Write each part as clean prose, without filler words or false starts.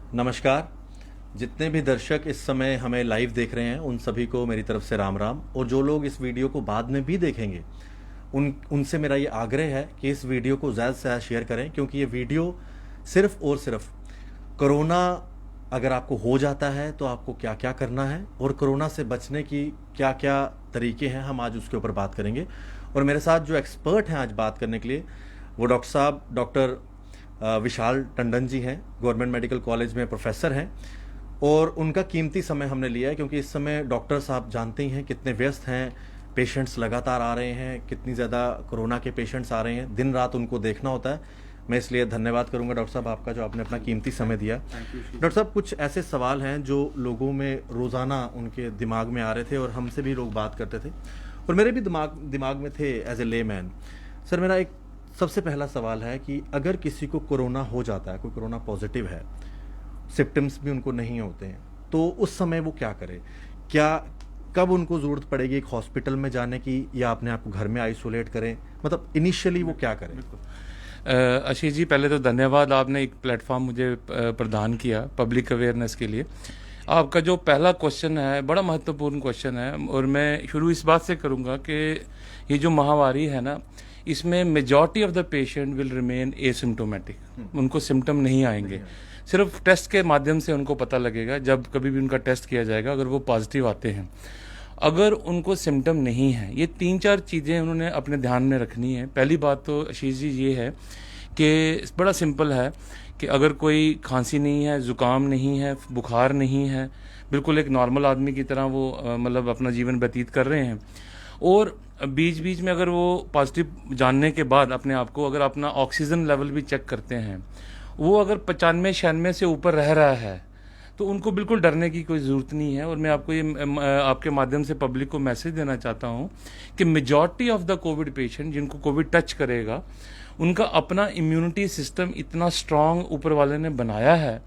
नमस्कार। जितने भी दर्शक इस समय हमें लाइव देख रहे हैं उन सभी को मेरी तरफ से राम राम। और जो लोग इस वीडियो को बाद में भी देखेंगे उनसे मेरा ये आग्रह है कि इस वीडियो को ज़्यादा से ज़्यादा शेयर करें, क्योंकि ये वीडियो सिर्फ और सिर्फ कोरोना अगर आपको हो जाता है तो आपको क्या क्या करना है और कोरोना से बचने की क्या क्या तरीके हैं, हम आज उसके ऊपर बात करेंगे। और मेरे साथ जो एक्सपर्ट हैं आज बात करने के लिए, वो डॉक्टर साहब डॉक्टर विशाल टंडन जी हैं, गवर्नमेंट मेडिकल कॉलेज में प्रोफेसर हैं। और उनका कीमती समय हमने लिया है, क्योंकि इस समय डॉक्टर साहब जानते ही हैं कितने व्यस्त हैं, पेशेंट्स लगातार आ रहे हैं, कितनी ज़्यादा कोरोना के पेशेंट्स आ रहे हैं, दिन रात उनको देखना होता है। मैं इसलिए धन्यवाद करूंगा डॉक्टर साहब आपका, जो आपने अपना कीमती समय दिया। डॉक्टर साहब, कुछ ऐसे सवाल हैं जो लोगों में रोज़ाना उनके दिमाग में आ रहे थे और हमसे भी लोग बात करते थे और मेरे भी दिमाग में थे एज ए लेमैन। सर, मेरा एक सबसे पहला सवाल है कि अगर किसी को कोरोना हो जाता है, कोई कोरोना पॉजिटिव है, सिम्टम्स भी उनको नहीं होते हैं, तो उस समय वो क्या करे? क्या कब उनको ज़रूरत पड़ेगी एक हॉस्पिटल में जाने की, या अपने आप को घर में आइसोलेट करें? मतलब इनिशियली वो क्या करें? आशीष जी, पहले तो धन्यवाद, आपने एक प्लेटफॉर्म मुझे प्रदान किया पब्लिक अवेयरनेस के लिए। आपका जो पहला क्वेश्चन है बड़ा महत्वपूर्ण क्वेश्चन है, और मैं शुरू इस बात से करूंगा कि ये जो महामारी है ना, इसमें majority of the patient will remain asymptomatic. उनको सिम्टम नहीं आएंगे, सिर्फ टेस्ट के माध्यम से उनको पता लगेगा। जब कभी भी उनका टेस्ट किया जाएगा, अगर वो पॉजिटिव आते हैं, अगर उनको सिम्टम नहीं है, ये 3-4 चीज़ें उन्होंने अपने ध्यान में रखनी है। पहली बात तो आशीष जी ये है कि बड़ा सिंपल है कि अगर कोई खांसी नहीं है, ज़ुकाम नहीं है, बुखार नहीं है, बिल्कुल एक नॉर्मल आदमी की तरह वो मतलब अपना जीवन व्यतीत कर रहे हैं, और बीच बीच में अगर वो पॉजिटिव जानने के बाद अपने आप को अगर अपना ऑक्सीजन लेवल भी चेक करते हैं, वो अगर 95-96 से ऊपर रह रहा है, तो उनको बिल्कुल डरने की कोई ज़रूरत नहीं है। और मैं आपको ये आपके माध्यम से पब्लिक को मैसेज देना चाहता हूँ कि majority of the Covid patient जिनको कोविड टच करेगा, उनका अपना इम्यूनिटी सिस्टम इतना स्ट्रांग ऊपर वाले ने बनाया है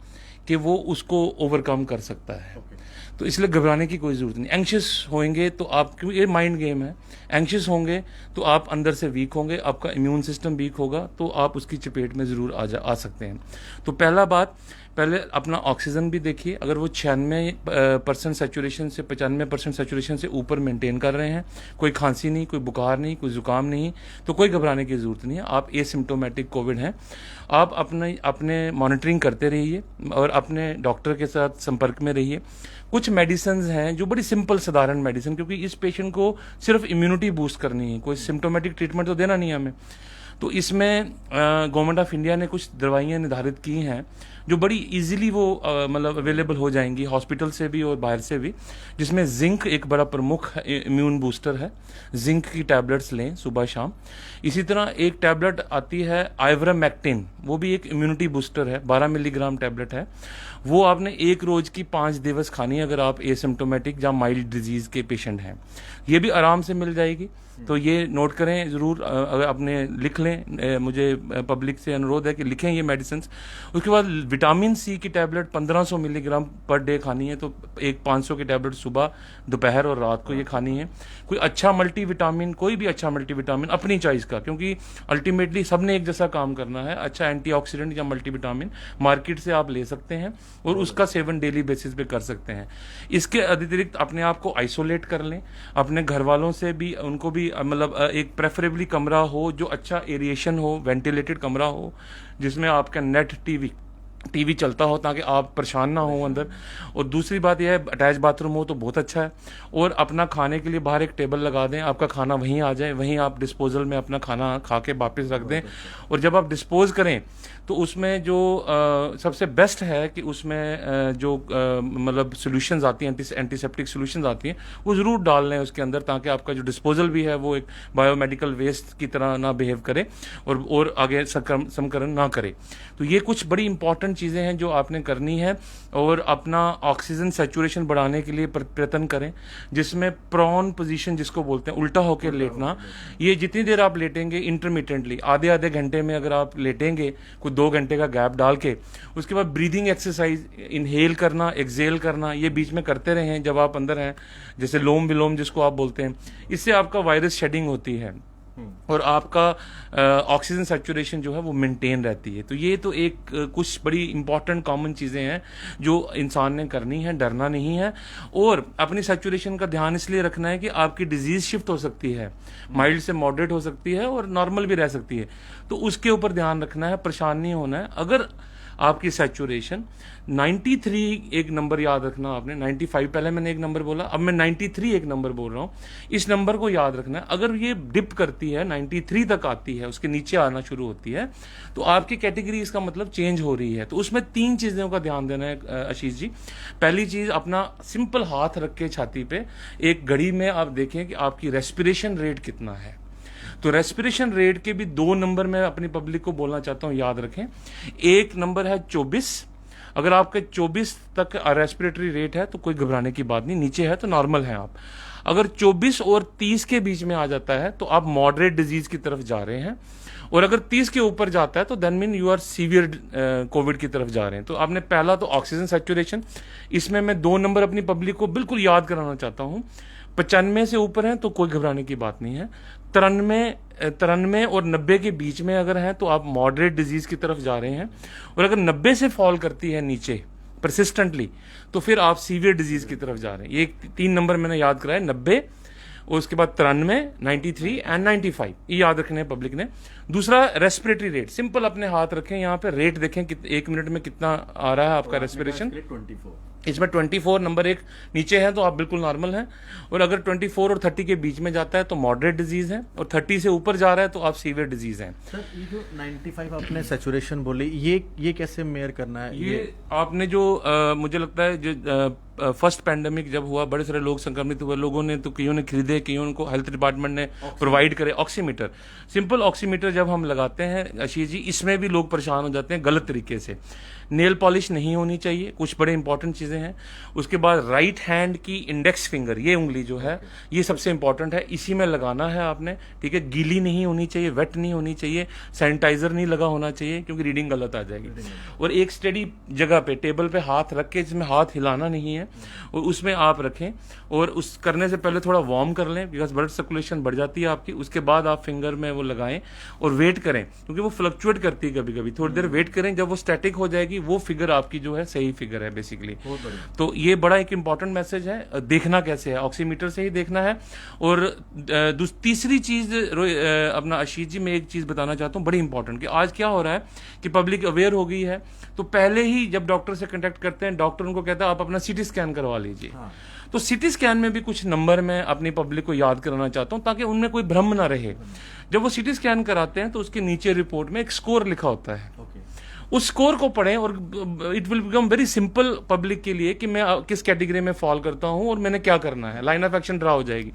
कि वो उसको ओवरकम कर सकता है। तो इसलिए घबराने की कोई ज़रूरत नहीं। एंग्शियस होंगे तो आप, क्योंकि ये माइंड गेम है, एंग्शियस होंगे तो आप अंदर से वीक होंगे, आपका इम्यून सिस्टम वीक होगा, तो आप उसकी चपेट में ज़रूर आ सकते हैं। तो पहला बात, पहले अपना ऑक्सीजन भी देखिए। अगर वो 96% सेचुरेशन से 95% सेचुरेशन से ऊपर मेंटेन कर रहे हैं, कोई खांसी नहीं, कोई बुखार नहीं, कोई ज़ुकाम नहीं, तो कोई घबराने की ज़रूरत नहीं है। आप एसिम्टोमेटिक कोविड हैं। आप अपने मॉनिटरिंग करते रहिए और अपने डॉक्टर के साथ संपर्क में रहिए। कुछ मेडिसिन हैं जो बड़ी सिंपल साधारण मेडिसिन, क्योंकि इस पेशेंट को सिर्फ इम्यूनिटी बूस्ट करनी है, कोई सिम्टोमेटिक ट्रीटमेंट तो देना नहीं है हमें। तो इसमें गवर्नमेंट ऑफ इंडिया ने कुछ दवाइयाँ निर्धारित की हैं जो बड़ी इजीली वो मतलब अवेलेबल हो जाएंगी हॉस्पिटल से भी और बाहर से भी, जिसमें जिंक एक बड़ा प्रमुख इम्यून बूस्टर है। जिंक की टैबलेट्स लें सुबह शाम। इसी तरह एक टैबलेट आती है आइवरामेक्टिन, वो भी एक इम्यूनिटी बूस्टर है, 12 मिलीग्राम टैबलेट है। वो आपने एक रोज की 5 दिवस खानी है अगर आप एसिम्टोमेटिक या माइल्ड डिजीज के पेशेंट हैं। ये भी आराम से मिल जाएगी, तो ये नोट करें ज़रूर। अगर आपने लिख लें, मुझे पब्लिक से अनुरोध है कि लिखें ये मेडिसिन। उसके बाद विटामिन सी की टैबलेट 1500 मिलीग्राम पर डे खानी है, तो एक 500 की टैबलेट सुबह, दोपहर और रात को ये खानी है। कोई अच्छा मल्टीविटामिन, कोई भी अच्छा मल्टीविटामिन अपनी चॉइस का, क्योंकि अल्टीमेटली सबने एक जैसा काम करना है। अच्छा एंटीऑक्सीडेंट या मल्टीविटामिन मार्केट से आप ले सकते हैं और उसका सेवन डेली बेसिस पे कर सकते हैं। इसके अतिरिक्त अपने आप को आइसोलेट कर लें, अपने घर वालों से भी, उनको भी मतलब एक प्रेफरेबली कमरा हो जो अच्छा एरिएशन हो, वेंटिलेटेड कमरा हो, जिसमें आपका नेट टीवी चलता हो, ताकि आप परेशान ना हो अंदर। और दूसरी बात यह है, अटैच बाथरूम हो तो बहुत अच्छा है। और अपना खाने के लिए बाहर एक टेबल लगा दें, आपका खाना वहीं आ जाए, वहीं आप डिस्पोजल में अपना खाना खा के वापस रख दें। और जब आप डिस्पोज करें तो उसमें जो सबसे बेस्ट है कि उसमें जो मतलब सोल्यूशंस आती हैं, एंटीसेप्टिक सोल्यूशंस आती हैं, वो ज़रूर डाल लें उसके अंदर, ताकि आपका जो डिस्पोजल भी है वो एक बायोमेडिकल वेस्ट की तरह ना बिहेव करे और आगे संक्रमण ना करे। तो ये कुछ बड़ी इंपॉर्टेंट चीज़ें हैं जो आपने करनी है। और अपना ऑक्सीजन सेचुरेशन बढ़ाने के लिए प्रयत्न करें, जिसमें प्रॉन पोजीशन जिसको बोलते हैं, उल्टा होकर लेटना। ये जितनी देर आप लेटेंगे इंटरमिटेंटली, आधे आधे घंटे में अगर आप लेटेंगे, कुछ 2 घंटे का गैप डाल के, उसके बाद ब्रीदिंग एक्सरसाइज, इनहेल करना, एक्सेल करना, ये बीच में करते रहें जब आप अंदर हैं, जैसे लोम विलोम जिसको आप बोलते हैं। इससे आपका वायरस शेडिंग होती है। और आपका ऑक्सीजन सैचुरेशन जो है वो मेंटेन रहती है। तो ये तो एक कुछ बड़ी इंपॉर्टेंट कॉमन चीज़ें हैं जो इंसान ने करनी है, डरना नहीं है। और अपनी सैचुरेशन का ध्यान इसलिए रखना है कि आपकी डिजीज शिफ्ट हो सकती है, माइल्ड से मॉडरेट हो सकती है और नॉर्मल भी रह सकती है, तो उसके ऊपर ध्यान रखना है, परेशान नहीं होना है। अगर आपकी सैचुरेशन 93, एक नंबर याद रखना आपने, 95 पहले मैंने एक नंबर बोला, अब मैं 93 एक नंबर बोल रहा हूँ, इस नंबर को याद रखना है। अगर ये डिप करती है 93 तक आती है, उसके नीचे आना शुरू होती है, तो आपकी कैटेगरी इसका मतलब चेंज हो रही है। तो उसमें 3 चीज़ों का ध्यान देना है आशीष जी। पहली चीज़, अपना सिंपल हाथ रख के छाती पे एक घड़ी में आप देखें कि आपकी रेस्पिरेशन रेट कितना है। तो रेस्पिरेशन रेट के भी 2 नंबर मैं अपनी पब्लिक को बोलना चाहता हूं, याद रखें। एक नंबर है 24, अगर आपके 24 तक रेस्पिरेटरी रेट है तो कोई घबराने की बात नहीं, नीचे है तो नॉर्मल है आप। अगर 24 और 30 के बीच में आ जाता है तो आप मॉडरेट डिजीज की तरफ जा रहे हैं, और अगर 30 के ऊपर जाता है तो then mean you are severe Covid की तरफ जा रहे हैं। तो आपने पहला तो ऑक्सीजन सैचुरेशन, इसमें मैं 2 नंबर अपनी पब्लिक को बिल्कुल याद कराना चाहता हूं। 95 से ऊपर है तो कोई घबराने की बात नहीं है। 93 और 90 के बीच में अगर है तो आप मॉडरेट डिजीज की तरफ जा रहे हैं, और अगर 90 से फॉल करती है नीचे परसिस्टेंटली तो फिर आप सीवियर डिजीज की तरफ जा रहे हैं। ये 3 नंबर मैंने याद कराया, 90 और उसके बाद 93, 93 एंड 95, ये याद रखने हैं पब्लिक ने। दूसरा, रेस्पिरेटरी रेट, सिंपल अपने हाथ रखें, यहाँ पे रेट देखें कि 1 मिनट में कितना आ रहा है आपका रेस्पिरेशन। 24। इसमें 24 नंबर एक नीचे है तो आप बिल्कुल नॉर्मल हैं, और अगर 24 और 30 के बीच में जाता है तो मॉडरेट डिजीज है, और 30 से ऊपर जा रहा है तो आप सीवियर डिजीज हैं। सर, ये जो 95 आपने सैचुरेशन बोली, ये कैसे मेयर करना है? ये आपने जो मुझे लगता है जो फर्स्ट पैंडेमिक जब हुआ, बड़े सारे लोग संक्रमित हुए, लोगों ने तो कईयों ने खरीदे, कईयों को हेल्थ डिपार्टमेंट ने प्रोवाइड करे ऑक्सीमीटर। सिंपल ऑक्सीमीटर जब हम लगाते हैं आशीष जी, इसमें भी लोग परेशान हो जाते हैं गलत तरीके से। नेल पॉलिश नहीं होनी चाहिए, कुछ बड़े इंपॉर्टेंट चीजें हैं। उसके बाद राइट हैंड की इंडेक्स फिंगर, ये उंगली जो है ये सबसे इंपॉर्टेंट है, इसी में लगाना है आपने, ठीक है। गीली नहीं होनी चाहिए, वेट नहीं होनी चाहिए, सैनिटाइजर नहीं लगा होना चाहिए क्योंकि रीडिंग गलत आ जाएगी। और एक स्टेडी जगह पे टेबल पे हाथ रख के, जिसमें हाथ हिलाना नहीं है, और उसमें आप रखें, और उस करने से पहले थोड़ा वार्म कर लें बिकॉज ब्लड सर्कुलेशन बढ़ जाती है आपकी। उसके बाद आप फिंगर में वो लगाएं और वेट करें, क्योंकि वो फ्लक्चुएट करती है कभी कभी, थोड़ी देर वेट करें, जब वो स्टैटिक हो जाएगी वो फिगर आपकी जो है सही फिगर है बेसिकली। तो ये बड़ा एक इंपॉर्टेंट मैसेज है। देखना कैसे है, ऑक्सीमीटर से ही देखना है। और तीसरी चीज अपना आशीष जी, मैं एक चीज बताना चाहता हूँ बड़ी इंपॉर्टेंट, कि आज क्या हो रहा है कि पब्लिक अवेयर हो गई है, तो पहले ही जब डॉक्टर से कांटेक्ट करते हैं, डॉक्टर उनको कहता है आप अपना सीटी स्कैन करवा लीजिए। तो सीटी स्कैन में भी कुछ नंबर मैं अपनी पब्लिक को याद कराना चाहता हूं ताकि उनमें कोई भ्रम ना रहे। जब वो सीटी स्कैन कराते हैं तो उसके नीचे रिपोर्ट में एक स्कोर लिखा होता है। उस स्कोर को पढ़ें और it will become very simple public के लिए कि मैं किस कैटेगरी में फॉल करता हूं और मैंने क्या करना है, लाइन ऑफ एक्शन ड्रा हो जाएगी।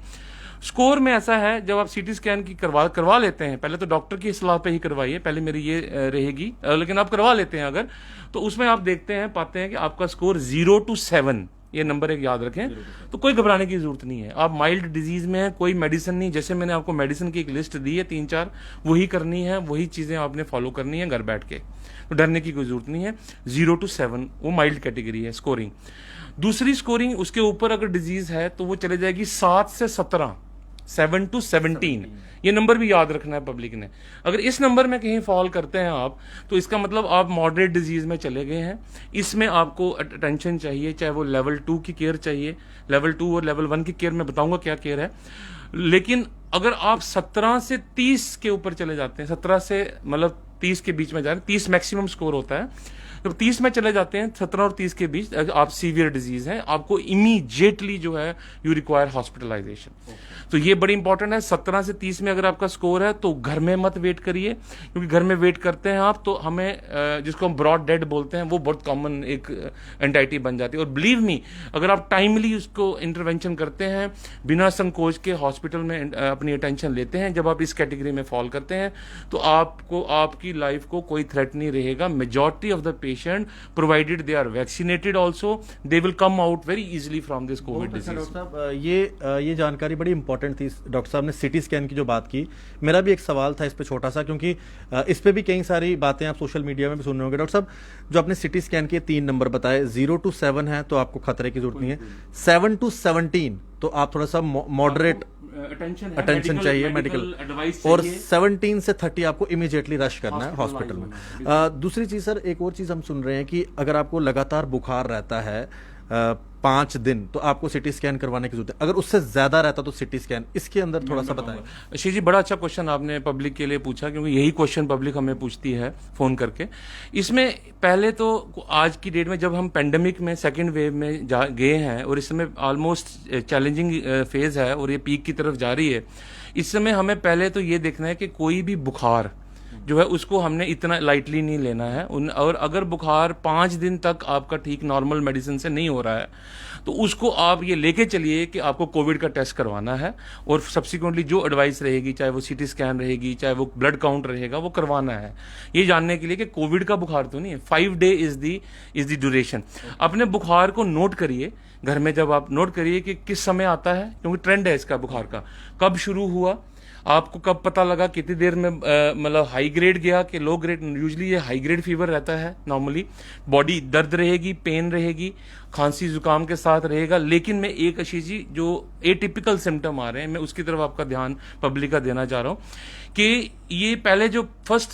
स्कोर में ऐसा है, जब आप सीटी स्कैन की करवा लेते हैं, पहले तो डॉक्टर की सलाह पे ही करवाइए, पहले मेरी ये रहेगी, लेकिन आप करवा लेते हैं अगर, तो उसमें आप देखते हैं, पाते हैं कि आपका स्कोर 0 to 7, ये नंबर एक याद रखें, तो कोई घबराने की जरूरत नहीं है। आप माइल्ड डिजीज में हैं, कोई मेडिसिन नहीं, जैसे मैंने आपको मेडिसिन की एक लिस्ट दी है 3-4, वही करनी है, वही चीजें आपने फॉलो करनी है घर बैठ के, तो डरने की कोई जरूरत नहीं है। 0 to 7 वो माइल्ड कैटेगरी है स्कोरिंग। दूसरी स्कोरिंग, उसके ऊपर अगर डिजीज है तो वो चले जाएगी 7 से 17, 7 to 17, ये नंबर भी याद रखना है पब्लिक ने। अगर इस नंबर में कहीं फॉल करते हैं आप, तो इसका मतलब आप मॉडरेट डिजीज में चले गए हैं। इसमें आपको अटेंशन चाहिए, चाहे वो लेवल 2 की केयर चाहिए, लेवल 2 और लेवल 1 की केयर मैं बताऊंगा क्या केयर है। लेकिन अगर आप 17 से 30 के ऊपर चले जाते हैं, 17 से मतलब 30 के बीच में जा रहे हैं, 30 मैक्सिमम स्कोर होता है, जब 30 में चले जाते हैं, 17 और 30 के बीच आप सीवियर डिजीज हैं, आपको इमीडिएटली जो है यू रिक्वायर हॉस्पिटलाइजेशन। तो ये बड़ी इंपॉर्टेंट है। 17 से 30 में अगर आपका स्कोर है तो घर में मत वेट करिए, क्योंकि घर में वेट करते हैं आप तो हमें जिसको हम ब्रॉड डेड बोलते हैं, वो बहुत कॉमन एक एंजाइटी बन जाती है। और बिलीव मी, अगर आप टाइमली उसको इंटरवेंशन करते हैं, बिना संकोच के हॉस्पिटल में अपनी अटेंशन लेते हैं, जब आप इस कैटेगरी में फॉल करते हैं, तो आपको आपकी लाइफ को कोई थ्रेट नहीं रहेगा। Majority of the patient, provided they are vaccinated also, they will come out very easily from this Covid disease. Doctor साहब, ये जानकारी बड़ी इंपॉर्टेंट थी। डॉक्टर साहब ने सिटी स्कैन की जो बात की, मेरा भी एक सवाल था इस पे छोटा सा, क्योंकि इस पे भी कई सारी बातें आप सोशल मीडिया में भी सुन रहे होंगे। डॉक्टर साहब, जो आपने सिटी स्कैन के 3 नंबर बताए, 0 to 7 है तो आपको खतरे की जरूरत नहीं है, 7 to 17 तो आप थोड़ा सा मॉडरेट अटेंशन अटेंशन चाहिए, मेडिकल एडवाइस और चाहिए। 17 से 30 आपको इमीडिएटली रश करना है हॉस्पिटल में। Hospitalize होना है, दूसरी चीज सर, एक और चीज हम सुन रहे हैं कि अगर आपको लगातार बुखार रहता है 5 दिन, तो आपको सिटी स्कैन करवाने की जरूरत है। अगर उससे ज्यादा रहता तो सिटी स्कैन, इसके अंदर थोड़ा सा बताएं। आशीष जी, बड़ा अच्छा क्वेश्चन आपने पब्लिक के लिए पूछा, क्योंकि यही क्वेश्चन पब्लिक हमें पूछती है फोन करके। इसमें पहले तो आज की डेट में जब हम पेंडेमिक में सेकेंड वेव में गए हैं और इस समय ऑलमोस्ट चैलेंजिंग फेज है और ये पीक की तरफ जा रही है, इस समय हमें पहले तो ये देखना है कि कोई भी बुखार जो है उसको हमने इतना लाइटली नहीं लेना है। और अगर बुखार 5 दिन तक आपका ठीक नॉर्मल मेडिसिन से नहीं हो रहा है, तो उसको आप ये लेके चलिए कि आपको कोविड का टेस्ट करवाना है, और सब्सिक्वेंटली जो एडवाइस रहेगी, चाहे वो सीटी स्कैन रहेगी, चाहे वो ब्लड काउंट रहेगा, वो करवाना है, ये जानने के लिए कि कोविड का बुखार तो नहीं है। 5 डे इज द ड्यूरेशन। अपने बुखार को नोट करिए घर में, जब आप नोट करिए कि किस समय आता है, क्योंकि ट्रेंड है इसका बुखार का, कब शुरू हुआ, आपको कब पता लगा, कितनी देर में मतलब हाई ग्रेड गया कि लो ग्रेड। यूजली ये हाई ग्रेड फीवर रहता है नॉर्मली, बॉडी दर्द रहेगी, पेन रहेगी, खांसी जुकाम के साथ रहेगा। लेकिन मैं एक आशीष जी, जो एटिपिकल सिम्टम आ रहे हैं, मैं उसकी तरफ आपका ध्यान पब्लिक का देना चाह रहा हूं कि ये पहले जो फर्स्ट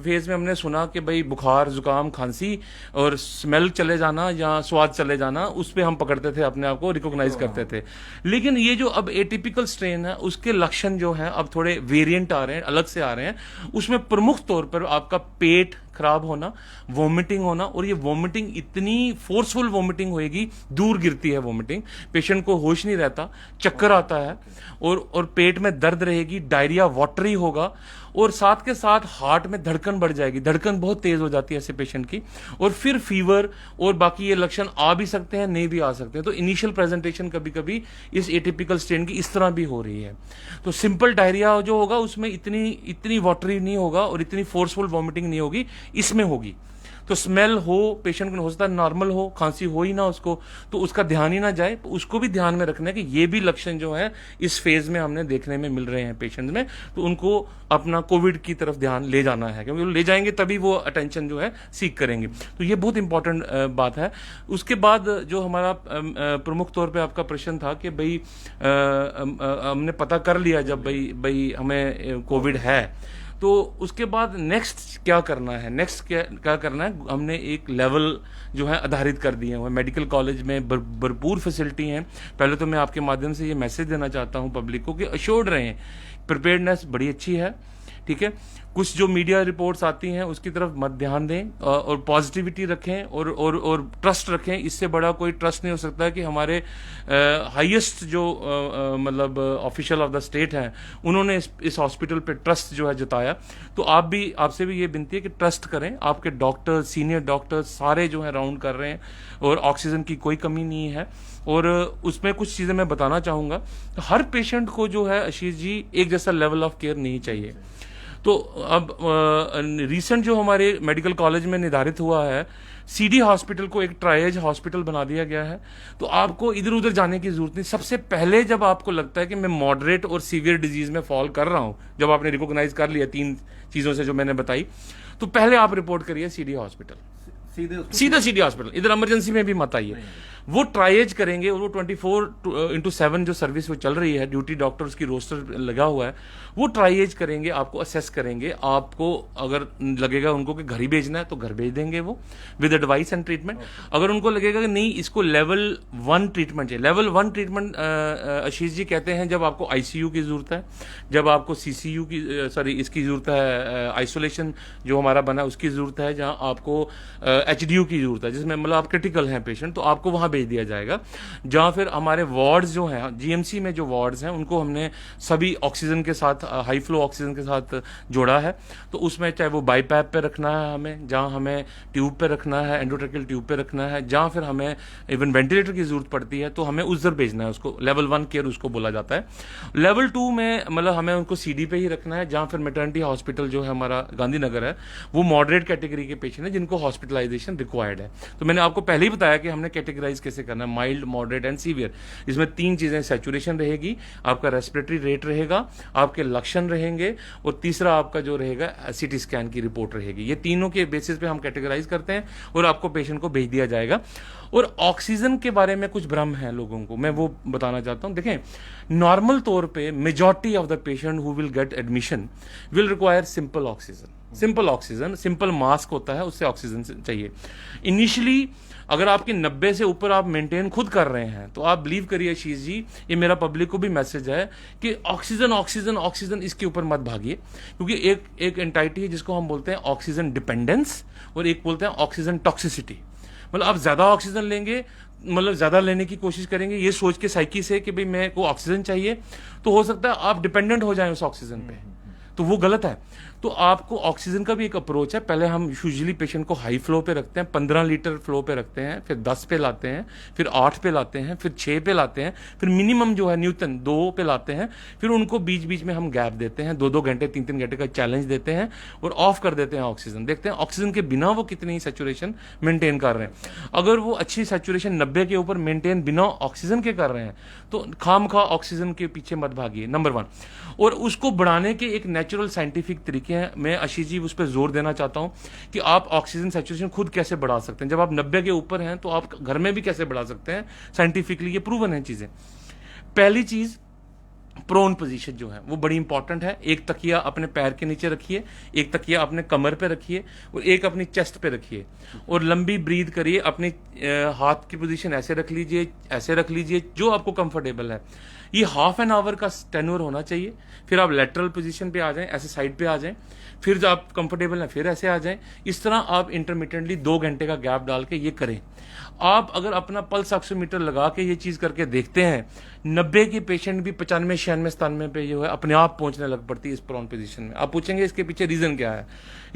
फेज में हमने सुना कि भाई बुखार जुकाम खांसी और स्मेल चले जाना या स्वाद चले जाना, उस पर हम पकड़ते थे अपने आप को, रिकॉग्नाइज करते थे। लेकिन ये जो अब एटिपिकल स्ट्रेन है, उसके लक्षण जो हैं अब थोड़े वेरिएंट आ रहे हैं, अलग से आ रहे हैं। उसमें प्रमुख तौर पर आपका पेट खराब होना, वॉमिटिंग होना, और ये वॉमिटिंग इतनी फोर्सफुल वॉमिटिंग होएगी, दूर गिरती है वॉमिटिंग, पेशेंट को होश नहीं रहता, चक्कर आता है, और पेट में दर्द रहेगी, डायरिया वाटरी होगा, और साथ के साथ हार्ट में धड़कन बढ़ जाएगी, धड़कन बहुत तेज हो जाती है ऐसे पेशेंट की, और फिर फीवर और बाकी ये लक्षण आ भी सकते हैं, नहीं भी आ सकते हैं। तो इनिशियल प्रेजेंटेशन कभी कभी इस एटिपिकल स्ट्रेन की इस तरह भी हो रही है। तो सिंपल डायरिया जो होगा उसमें इतनी वाटरी नहीं होगा और इतनी फोर्सफुल वॉमिटिंग नहीं होगी, इसमें होगी। तो स्मेल हो, पेशेंट को हो सकता है नॉर्मल हो, खांसी हो ही ना उसको, तो उसका ध्यान ही ना जाए, तो उसको भी ध्यान में रखना है कि ये भी लक्षण जो है इस फेज में हमने देखने में मिल रहे हैं पेशेंट में, तो उनको अपना कोविड की तरफ ध्यान ले जाना है, क्योंकि ले जाएंगे तभी वो अटेंशन जो है सीख करेंगे। तो ये बहुत इंपॉर्टेंट बात है। उसके बाद जो हमारा प्रमुख तौर पे आपका प्रश्न था कि भाई हमने पता कर लिया जब भाई हमें कोविड है, तो उसके बाद नेक्स्ट क्या करना है, नेक्स्ट क्या करना है, हमने एक लेवल जो है आधारित कर दिए हैं। मेडिकल कॉलेज में भरपूर फैसिलिटी हैं। पहले तो मैं आपके माध्यम से ये मैसेज देना चाहता हूं पब्लिक को कि अश्योर्ड रहें, प्रिपेयर्डनेस बड़ी अच्छी है, ठीक है। कुछ जो मीडिया रिपोर्ट्स आती हैं उसकी तरफ मत ध्यान दें, और पॉजिटिविटी रखें और ट्रस्ट रखें। इससे बड़ा कोई ट्रस्ट नहीं हो सकता है कि हमारे हाईएस्ट जो मतलब ऑफिशियल ऑफ द स्टेट हैं, उन्होंने इस हॉस्पिटल पे ट्रस्ट जो है जताया। तो आपसे भी ये विनती है कि ट्रस्ट करें। आपके डॉक्टर, सीनियर डॉक्टर सारे जो है राउंड कर रहे हैं, और ऑक्सीजन की कोई कमी नहीं है। और उसमें कुछ चीज़ें मैं बताना चाहूँगा। तो हर पेशेंट को जो है आशीष जी एक जैसा लेवल ऑफ केयर नहीं चाहिए। तो अब रिसेंट जो हमारे मेडिकल कॉलेज में निर्धारित हुआ है, सीडी हॉस्पिटल को एक ट्रायज हॉस्पिटल बना दिया गया है। तो आपको इधर उधर जाने की जरूरत नहीं। सबसे पहले जब आपको लगता है कि मैं मॉडरेट और सीवियर डिजीज में फॉल कर रहा हूं, जब आपने रिकॉग्नाइज कर लिया 3 चीजों से जो मैंने बताई, तो पहले आप रिपोर्ट करिए सीडी हॉस्पिटल, सीधा सीडी हॉस्पिटल। इधर इमरजेंसी में भी मत आइए। वो ट्राइएज करेंगे, और वो 24/7 जो सर्विस वो चल रही है, ड्यूटी डॉक्टर्स की रोस्टर लगा हुआ है, वो ट्राइएज करेंगे, आपको असेस करेंगे। आपको अगर लगेगा उनको कि घर ही भेजना है तो घर भेज देंगे वो विद एडवाइस एंड ट्रीटमेंट। अगर उनको लगेगा कि नहीं इसको लेवल 1 ट्रीटमेंट चाहिए, लेवल 1 ट्रीटमेंट आशीष जी कहते हैं जब आपको आईसीयू की जरूरत है, जब आपको सीसीयू की इसकी जरूरत है, आइसोलेशन जो हमारा बना उसकी जरूरत है, जहां आपको एचडीयू की जरूरत है, जिसमें मतलब आप क्रिटिकल हैं पेशेंट, तो आपको वहां भेज दिया जाएगा। जहां फिर हमारे वार्ड्स जो हैं, जीएमसी में जो वार्ड्स हैं, उनको हमने सभी ऑक्सीजन के साथ, हाई फ्लो ऑक्सीजन के साथ जोड़ा है। तो उसमें चाहे वो बाईपैप पे रखना है हमें, जहां हमें ट्यूब पे रखना है, एंडोट्रेकियल ट्यूब पे रखना है, जहां फिर हमें इवन वेंटिलेटर की जरूरत पड़ती है, तो हमें उधर भेजना है उसको। लेवल 1 केयर उसको बोला जाता है। लेवल 2 में मतलब हमें उनको सीडी पे ही रखना है, जहां फिर मेटर्निटी हॉस्पिटल जो है हमारा गांधीनगर है, वो मॉडरेट कैटेगरी के पेशेंट है जिनको हॉस्पिटलाइज हॉस्पिटलाइजेशन रिक्वायर्ड है। तो मैंने आपको पहले ही बताया कि हमने कैटेगराइज कैसे करना है, माइल्ड, मॉडरेट एंड सीवियर। इसमें 3 चीजें, सैचुरेशन रहेगी, आपका रेस्पिरेटरी रेट रहेगा, आपके लक्षण रहेंगे, और तीसरा आपका जो रहेगा सीटी स्कैन की रिपोर्ट रहेगी। ये तीनों के बेसिस पे हम कैटेगराइज करते हैं और आपको पेशेंट को भेज दिया जाएगा। और ऑक्सीजन के बारे में कुछ भ्रम है लोगों को, मैं वो बताना चाहता हूं। देखें, नॉर्मल तौर पे majority of the patient who will get admission will require simple oxygen. Simple oxygen, simple mask होता है, उससे ऑक्सीजन चाहिए इनिशियली। अगर आपके 90 से ऊपर आप मेंटेन खुद कर रहे हैं तो आप बिलीव करिए आशीष जी, ये मेरा पब्लिक को भी मैसेज है कि ऑक्सीजन ऑक्सीजन ऑक्सीजन इसके ऊपर मत भागिए, क्योंकि एक एंटाइटी है जिसको हम बोलते हैं ऑक्सीजन डिपेंडेंस, और एक बोलते हैं ऑक्सीजन टॉक्सिसिटी। मतलब आप ज्यादा ऑक्सीजन लेंगे, मतलब ज्यादा लेने की कोशिश करेंगे ये सोच के साइकी से कि भाई मेरे को ऑक्सीजन चाहिए, तो हो सकता है आप डिपेंडेंट हो जाएं उस ऑक्सीजन पे, तो वो गलत है। तो आपको ऑक्सीजन का भी एक अप्रोच है। पहले हम यूजुअली पेशेंट को हाई फ्लो पे रखते हैं, 15 लीटर फ्लो पे रखते हैं, फिर 10 पे लाते हैं, फिर 8 पे लाते हैं, फिर 6 पे लाते हैं, फिर मिनिमम जो है न्यूटन 2 पे लाते हैं, फिर उनको बीच बीच में हम गैप देते हैं, 2-2 घंटे 3-3 घंटे का चैलेंज देते हैं और ऑफ कर देते हैं ऑक्सीजन। देखते हैं ऑक्सीजन के बिना वो कितनी सैचुरेशन मेंटेन कर रहे हैं। अगर वो अच्छी सैचुरेशन 90 के ऊपर मेंटेन बिना ऑक्सीजन के कर रहे हैं तो खामखा ऑक्सीजन के पीछे मत भागिए, नंबर 1। और उसको बढ़ाने के एक नेचुरल साइंटिफिक तरीके हैं। मैं आशीष जी उस पर जोर देना चाहता हूं कि आप ऑक्सीजन सैचुरेशन खुद कैसे बढ़ा सकते हैं। जब आप 90 के ऊपर हैं तो आप घर में भी कैसे बढ़ा सकते हैं, साइंटिफिकली ये प्रूवन है चीजें। पहली चीज, प्रोन पोजीशन जो है वो बड़ी इंपॉर्टेंट है। एक तकिया अपने पैर के नीचे रखिए, एक तकिया अपने कमर पे रखिए और एक अपनी चेस्ट पे रखिए, और लंबी ब्रीथ करिए। अपने हाथ की पोजीशन ऐसे रख लीजिए, ऐसे रख लीजिए, जो आपको कंफर्टेबल है। ये हाफ एन आवर का टेन्योर होना चाहिए। फिर आप लेटरल पोजीशन पे आ जाएं, ऐसे साइड पे आ जाएं, फिर जब आप कंफर्टेबल हैं फिर ऐसे आ जाएं। इस तरह आप इंटरमिटेंटली 2 घंटे का गैप डाल के ये करें। आप अगर अपना पल्स ऑक्सीमीटर लगा के ये चीज करके देखते हैं, 90 के पेशेंट भी 95, 96, 97 पे जो है अपने आप पहुंचने लग पड़ती है इस प्रोन पोजीशन में। आप पूछेंगे इसके पीछे रीजन क्या है?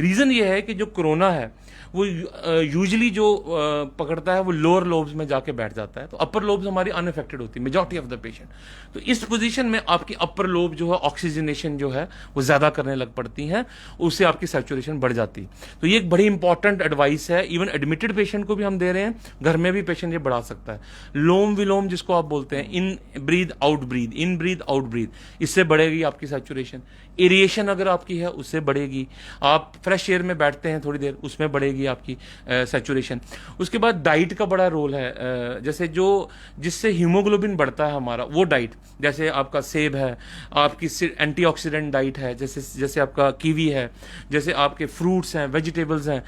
रीजन ये है कि जो कोरोना है वो यूजुअली जो पकड़ता है वो लोअर लोब्स में जाके बैठ जाता है, तो अपर लोब्स हमारी अनअफेक्टेड होती है मेजॉरिटी ऑफ द पेशेंट। तो इस पोजीशन में आपकी अपर लोब जो है ऑक्सीजनेशन जो है वो ज्यादा करने लग पड़ती है, उससे आपकी सैचुरेशन बढ़ जाती है। तो ये एक बड़ी इंपॉर्टेंट एडवाइस है, इवन एडमिटेड पेशेंट को भी हम दे रहे हैं, घर में भी पेशेंट ये बढ़ा सकता है। लोम विलोम जिसको आप बोलते हैं, इन ब्रीथ आउट ब्रीथ, इन ब्रीथ आउट ब्रीथ, इससे बढ़ेगी आपकी सैचुरेशन। एरिएशन अगर आपकी है उससे बढ़ेगी। आप फ्रेश एयर में बैठते हैं थोड़ी देर, उसमें बढ़ेगी आपकी सैचुरेशन। उसके बाद डाइट का बड़ा रोल है। जैसे जो जिससे हीमोग्लोबिन बढ़ता है हमारा, वो डाइट, जैसे आपका सेब है, आपकी एंटीऑक्सीडेंट डाइट है, जैसे आपका कीवी है, जैसे आपके फ्रूट्स हैं, वेजिटेबल्स हैं,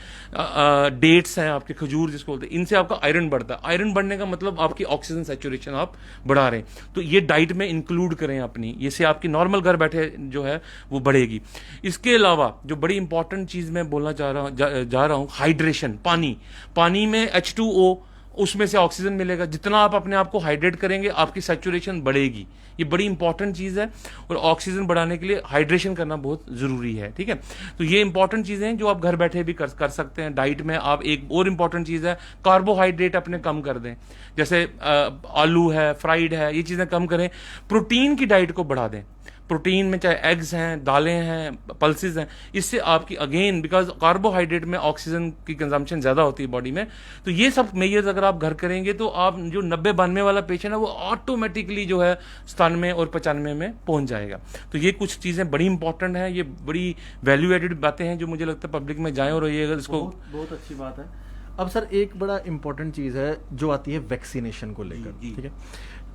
डेट्स हैं, आपके खजूर जिसको बोलते हैं, इनसे आपका आयरन बढ़ता है। आयरन बढ़ने का मतलब आपकी ऑक्सीजन सैचुरेशन आप बढ़ा रहे हैं। तो ये डाइट में इंक्लूड करें अपनी, इससे आपकी नॉर्मल घर बैठे जो है वो बढ़ेगी। इसके अलावा जो बड़ी इंपॉर्टेंट चीज मैं बोलना चाह रहा हूं जा रहा हूं, हाइड्रेशन। पानी में H2O, उसमें से ऑक्सीजन मिलेगा। जितना आप अपने आप को हाइड्रेट करेंगे आपकी सैचुरेशन बढ़ेगी। ये बड़ी इंपॉर्टेंट चीज है, और ऑक्सीजन बढ़ाने के लिए हाइड्रेशन करना बहुत जरूरी है। ठीक है, तो ये इंपॉर्टेंट चीजें हैं जो आप घर बैठे भी कर सकते हैं। डाइट में आप, एक और इंपॉर्टेंट चीज है, कार्बोहाइड्रेट अपने कम कर दें, जैसे आलू है, फ्राइड है, ये चीजें कम करें। प्रोटीन की डाइट को बढ़ा दें। प्रोटीन में चाहे एग्स हैं, दालें हैं, पल्सेस हैं, इससे आपकी अगेन, बिकॉज कार्बोहाइड्रेट में ऑक्सीजन की कंजम्पशन ज्यादा होती है बॉडी में, तो ये सब मेजर्स अगर आप घर करेंगे तो आप जो 90-92 वाला पेशेंट है वो ऑटोमेटिकली जो है 97 और 95 में पहुंच जाएगा। तो ये कुछ चीजें बड़ी इंपॉर्टेंट है, ये बड़ी वैल्यू एडेड बातें हैं जो मुझे लगता है पब्लिक में जाएं, और ये अगर इसको बहुत अच्छी बात है। अब सर एक बड़ा इंपॉर्टेंट चीज है जो आती है वैक्सीनेशन को लेकर। ठीक है,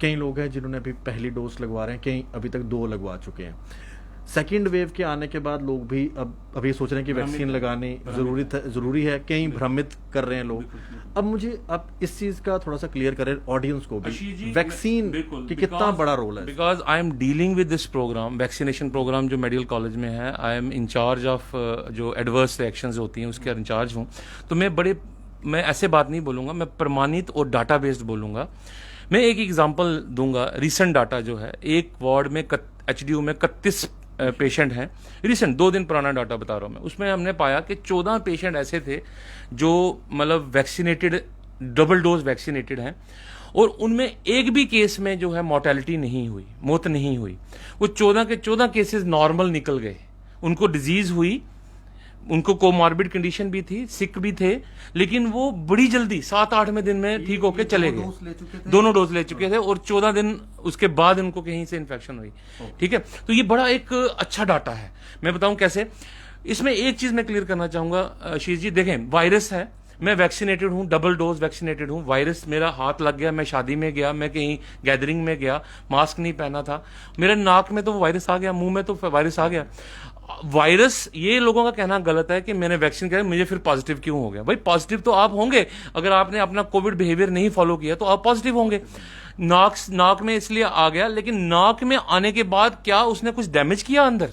कई लोग हैं जिन्होंने अभी पहली डोज लगवा रहे हैं, कई अभी तक 2 लगवा चुके हैं। सेकेंड वेव के आने के बाद लोग भी अभी सोच रहे हैं कि वैक्सीन लगानी जरूरी है, कई भ्रमित कर रहे हैं लोग। अब मुझे आप इस चीज का थोड़ा सा क्लियर करें ऑडियंस को भी, वैक्सीन की कितना बड़ा रोल है। Because I am dealing with this programme, vaccination programme जो मेडिकल कॉलेज में है, आई एम इंचार्ज ऑफ जो एडवर्स रिएक्शंस होती हैं उसके इंचार्ज हूँ। तो मैं ऐसे बात नहीं बोलूंगा, मैं प्रमाणित और डाटा बेस्ड बोलूंगा। मैं एक एग्जांपल दूंगा। रीसेंट डाटा जो है, एक वार्ड में HDU में 31 पेशेंट हैं, रिसेंट 2 दिन पुराना डाटा बता रहा हूं मैं। उसमें हमने पाया कि 14 पेशेंट ऐसे थे जो मतलब वैक्सीनेटेड, डबल डोज वैक्सीनेटेड हैं, और उनमें एक भी केस में जो है मोर्टेलिटी नहीं हुई, मौत नहीं हुई। वो 14 के 14 केसेस नॉर्मल निकल गए। उनको डिजीज हुई, उनको कोमॉर्बिड कंडीशन भी थी, सिक भी थे, लेकिन वो बड़ी जल्दी 7-8वें दिन में ठीक होके चले गए। दोनों डोज ले चुके थे और 14 दिन उसके बाद उनको कहीं से इन्फेक्शन हुई। ठीक है, तो ये बड़ा एक अच्छा डाटा है। मैं बताऊं कैसे। इसमें एक चीज मैं क्लियर करना चाहूंगा आशीष जी, देखें वायरस है, मैं वैक्सीनेटेड हूं, डबल डोज वैक्सीनेटेड हूं, वायरस मेरा हाथ लग गया, मैं शादी में गया, मैं कहीं गैदरिंग में गया, मास्क नहीं पहना था, मेरे नाक में तो वायरस आ गया, मुंह में तो वायरस आ गया। वायरस, ये लोगों का कहना गलत है कि मैंने वैक्सीन किया मुझे फिर पॉजिटिव क्यों हो गया। भाई पॉजिटिव तो आप होंगे, अगर आपने अपना कोविड बिहेवियर नहीं फॉलो किया तो आप पॉजिटिव होंगे। नाक में इसलिए आ गया, लेकिन नाक में आने के बाद क्या उसने कुछ डैमेज किया अंदर,